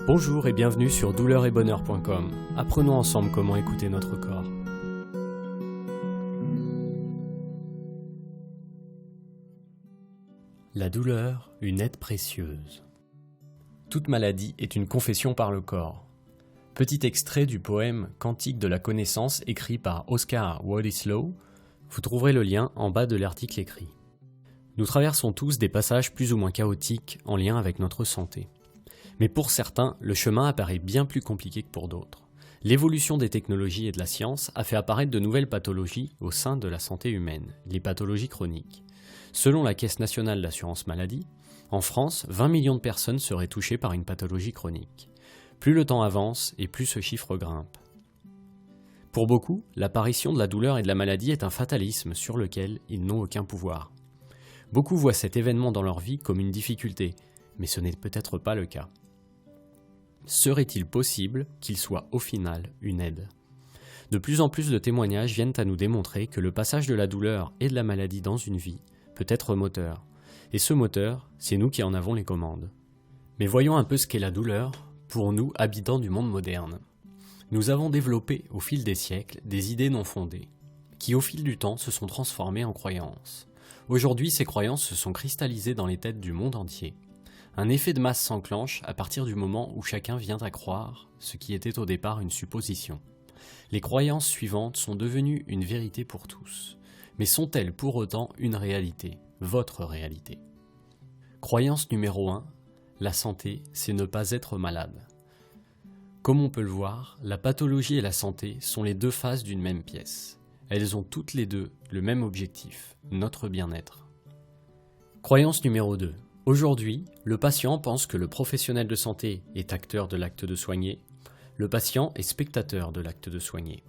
Bonjour et bienvenue sur douleretbonheur.com. Apprenons ensemble comment écouter notre corps. La douleur, une aide précieuse. Toute maladie est une confession par le corps. Petit extrait du poème Cantique de la connaissance écrit par Oscar Władysław. Vous trouverez le lien en bas de l'article écrit. Nous traversons tous des passages plus ou moins chaotiques en lien avec notre santé. Mais pour certains, le chemin apparaît bien plus compliqué que pour d'autres. L'évolution des technologies et de la science a fait apparaître de nouvelles pathologies au sein de la santé humaine, les pathologies chroniques. Selon la Caisse nationale d'assurance maladie, en France, 20 millions de personnes seraient touchées par une pathologie chronique. Plus le temps avance et plus ce chiffre grimpe. Pour beaucoup, l'apparition de la douleur et de la maladie est un fatalisme sur lequel ils n'ont aucun pouvoir. Beaucoup voient cet événement dans leur vie comme une difficulté, mais ce n'est peut-être pas le cas. Serait-il possible qu'il soit au final une aide ? De plus en plus de témoignages viennent à nous démontrer que le passage de la douleur et de la maladie dans une vie peut être moteur. Et ce moteur, c'est nous qui en avons les commandes. Mais voyons un peu ce qu'est la douleur pour nous, habitants du monde moderne. Nous avons développé au fil des siècles des idées non fondées, qui au fil du temps se sont transformées en croyances. Aujourd'hui, ces croyances se sont cristallisées dans les têtes du monde entier. Un effet de masse s'enclenche à partir du moment où chacun vient à croire ce qui était au départ une supposition. Les croyances suivantes sont devenues une vérité pour tous. Mais sont-elles pour autant une réalité, votre réalité ? Croyance numéro 1, la santé, c'est ne pas être malade. Comme on peut le voir, la pathologie et la santé sont les deux faces d'une même pièce. Elles ont toutes les deux le même objectif, notre bien-être. Croyance numéro 2. Aujourd'hui, le patient pense que le professionnel de santé est acteur de l'acte de soigner, le patient est spectateur de l'acte de soigner.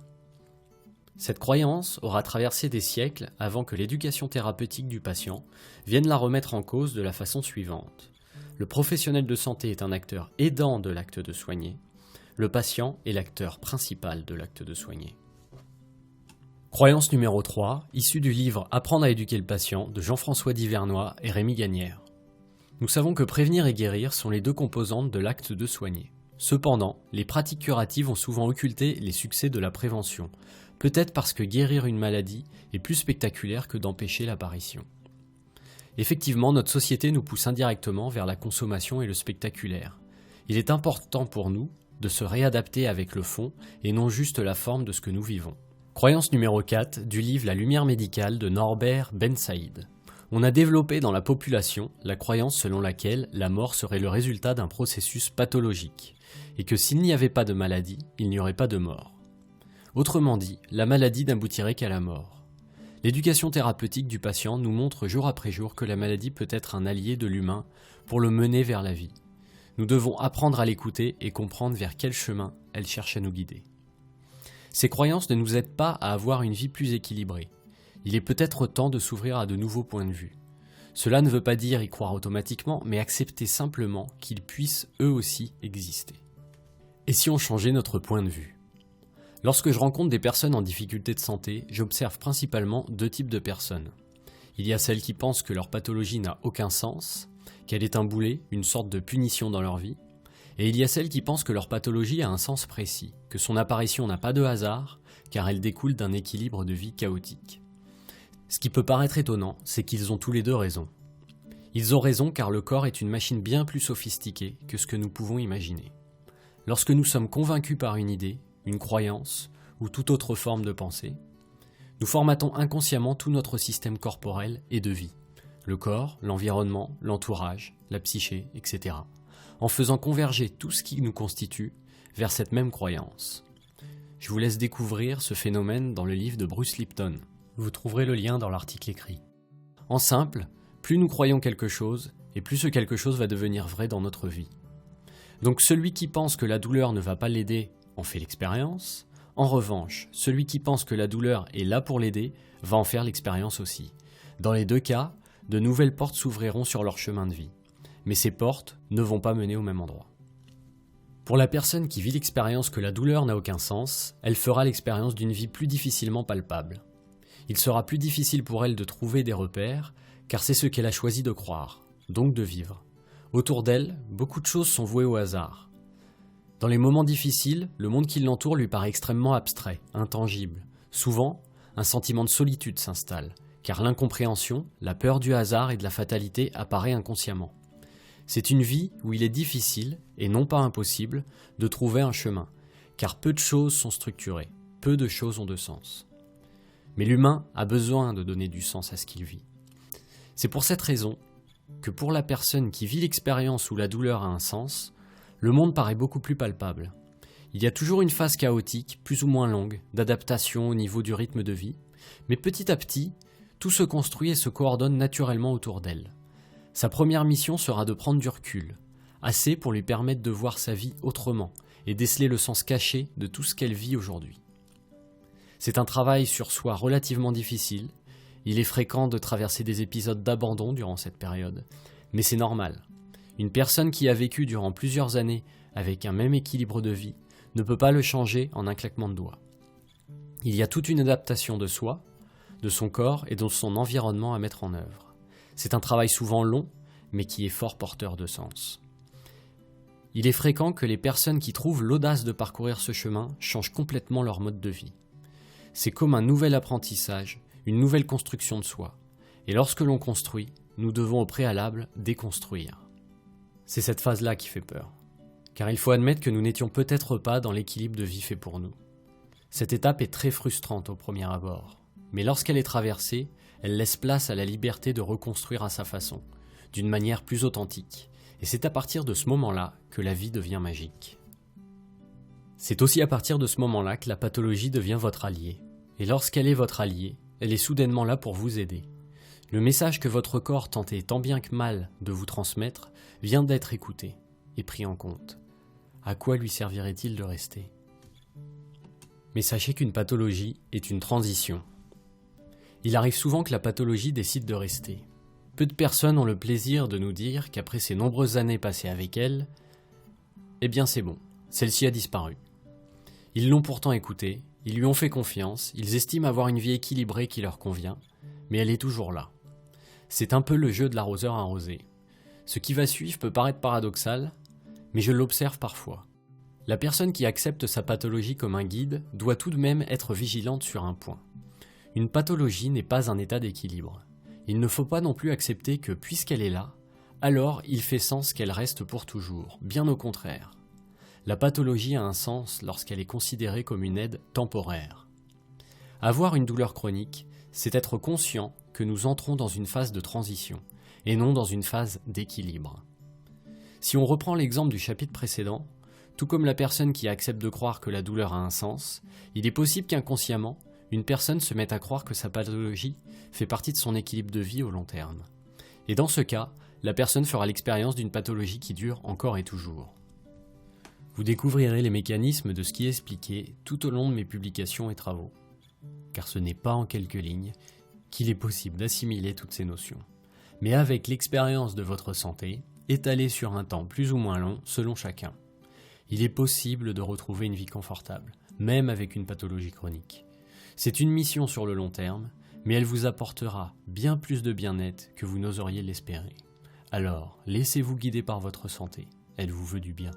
Cette croyance aura traversé des siècles avant que l'éducation thérapeutique du patient vienne la remettre en cause de la façon suivante. Le professionnel de santé est un acteur aidant de l'acte de soigner, le patient est l'acteur principal de l'acte de soigner. Croyance numéro 3, issue du livre « Apprendre à éduquer le patient » de Jean-François Divernois et Rémi Gagnère. Nous savons que prévenir et guérir sont les deux composantes de l'acte de soigner. Cependant, les pratiques curatives ont souvent occulté les succès de la prévention, peut-être parce que guérir une maladie est plus spectaculaire que d'empêcher l'apparition. Effectivement, notre société nous pousse indirectement vers la consommation et le spectaculaire. Il est important pour nous de se réadapter avec le fond et non juste la forme de ce que nous vivons. Croyance numéro 4 du livre La lumière médicale de Norbert Ben Saïd. On a développé dans la population la croyance selon laquelle la mort serait le résultat d'un processus pathologique et que s'il n'y avait pas de maladie, il n'y aurait pas de mort. Autrement dit, la maladie n'aboutirait qu'à la mort. L'éducation thérapeutique du patient nous montre jour après jour que la maladie peut être un allié de l'humain pour le mener vers la vie. Nous devons apprendre à l'écouter et comprendre vers quel chemin elle cherche à nous guider. Ces croyances ne nous aident pas à avoir une vie plus équilibrée. Il est peut-être temps de s'ouvrir à de nouveaux points de vue. Cela ne veut pas dire y croire automatiquement, mais accepter simplement qu'ils puissent eux aussi exister. Et si on changeait notre point de vue ? Lorsque je rencontre des personnes en difficulté de santé, j'observe principalement deux types de personnes. Il y a celles qui pensent que leur pathologie n'a aucun sens, qu'elle est un boulet, une sorte de punition dans leur vie, et il y a celles qui pensent que leur pathologie a un sens précis, que son apparition n'a pas de hasard, car elle découle d'un équilibre de vie chaotique. Ce qui peut paraître étonnant, c'est qu'ils ont tous les deux raison. Ils ont raison car le corps est une machine bien plus sophistiquée que ce que nous pouvons imaginer. Lorsque nous sommes convaincus par une idée, une croyance ou toute autre forme de pensée, nous formatons inconsciemment tout notre système corporel et de vie, le corps, l'environnement, l'entourage, la psyché, etc., en faisant converger tout ce qui nous constitue vers cette même croyance. Je vous laisse découvrir ce phénomène dans le livre de Bruce Lipton. Vous trouverez le lien dans l'article écrit. En simple, plus nous croyons quelque chose, et plus ce quelque chose va devenir vrai dans notre vie. Donc celui qui pense que la douleur ne va pas l'aider en fait l'expérience. En revanche, celui qui pense que la douleur est là pour l'aider va en faire l'expérience aussi. Dans les deux cas, de nouvelles portes s'ouvriront sur leur chemin de vie. Mais ces portes ne vont pas mener au même endroit. Pour la personne qui vit l'expérience que la douleur n'a aucun sens, elle fera l'expérience d'une vie plus difficilement palpable. Il sera plus difficile pour elle de trouver des repères, car c'est ce qu'elle a choisi de croire, donc de vivre. Autour d'elle, beaucoup de choses sont vouées au hasard. Dans les moments difficiles, le monde qui l'entoure lui paraît extrêmement abstrait, intangible. Souvent, un sentiment de solitude s'installe, car l'incompréhension, la peur du hasard et de la fatalité apparaît inconsciemment. C'est une vie où il est difficile, et non pas impossible, de trouver un chemin, car peu de choses sont structurées, peu de choses ont de sens. Mais l'humain a besoin de donner du sens à ce qu'il vit. C'est pour cette raison que pour la personne qui vit l'expérience où la douleur a un sens, le monde paraît beaucoup plus palpable. Il y a toujours une phase chaotique, plus ou moins longue, d'adaptation au niveau du rythme de vie, mais petit à petit, tout se construit et se coordonne naturellement autour d'elle. Sa première mission sera de prendre du recul, assez pour lui permettre de voir sa vie autrement et déceler le sens caché de tout ce qu'elle vit aujourd'hui. C'est un travail sur soi relativement difficile, il est fréquent de traverser des épisodes d'abandon durant cette période, mais c'est normal. Une personne qui a vécu durant plusieurs années avec un même équilibre de vie ne peut pas le changer en un claquement de doigts. Il y a toute une adaptation de soi, de son corps et de son environnement à mettre en œuvre. C'est un travail souvent long, mais qui est fort porteur de sens. Il est fréquent que les personnes qui trouvent l'audace de parcourir ce chemin changent complètement leur mode de vie. C'est comme un nouvel apprentissage, une nouvelle construction de soi. Et lorsque l'on construit, nous devons au préalable déconstruire. C'est cette phase-là qui fait peur. Car il faut admettre que nous n'étions peut-être pas dans l'équilibre de vie fait pour nous. Cette étape est très frustrante au premier abord. Mais lorsqu'elle est traversée, elle laisse place à la liberté de reconstruire à sa façon, d'une manière plus authentique. Et c'est à partir de ce moment-là que la vie devient magique. C'est aussi à partir de ce moment-là que la pathologie devient votre allié. Et lorsqu'elle est votre allié, elle est soudainement là pour vous aider. Le message que votre corps tentait tant bien que mal de vous transmettre vient d'être écouté et pris en compte. À quoi lui servirait-il de rester ? Mais sachez qu'une pathologie est une transition. Il arrive souvent que la pathologie décide de rester. Peu de personnes ont le plaisir de nous dire qu'après ces nombreuses années passées avec elle, eh bien c'est bon, celle-ci a disparu. Ils l'ont pourtant écoutée, ils lui ont fait confiance, ils estiment avoir une vie équilibrée qui leur convient, mais elle est toujours là. C'est un peu le jeu de l'arroseur arrosé. Ce qui va suivre peut paraître paradoxal, mais je l'observe parfois. La personne qui accepte sa pathologie comme un guide doit tout de même être vigilante sur un point. Une pathologie n'est pas un état d'équilibre. Il ne faut pas non plus accepter que, puisqu'elle est là, alors il fait sens qu'elle reste pour toujours, bien au contraire. La pathologie a un sens lorsqu'elle est considérée comme une aide temporaire. Avoir une douleur chronique, c'est être conscient que nous entrons dans une phase de transition, et non dans une phase d'équilibre. Si on reprend l'exemple du chapitre précédent, tout comme la personne qui accepte de croire que la douleur a un sens, il est possible qu'inconsciemment, une personne se mette à croire que sa pathologie fait partie de son équilibre de vie au long terme. Et dans ce cas, la personne fera l'expérience d'une pathologie qui dure encore et toujours. Vous découvrirez les mécanismes de ce qui est expliqué tout au long de mes publications et travaux. Car ce n'est pas en quelques lignes qu'il est possible d'assimiler toutes ces notions. Mais avec l'expérience de votre santé, étalée sur un temps plus ou moins long selon chacun, il est possible de retrouver une vie confortable, même avec une pathologie chronique. C'est une mission sur le long terme, mais elle vous apportera bien plus de bien-être que vous n'oseriez l'espérer. Alors, laissez-vous guider par votre santé, elle vous veut du bien.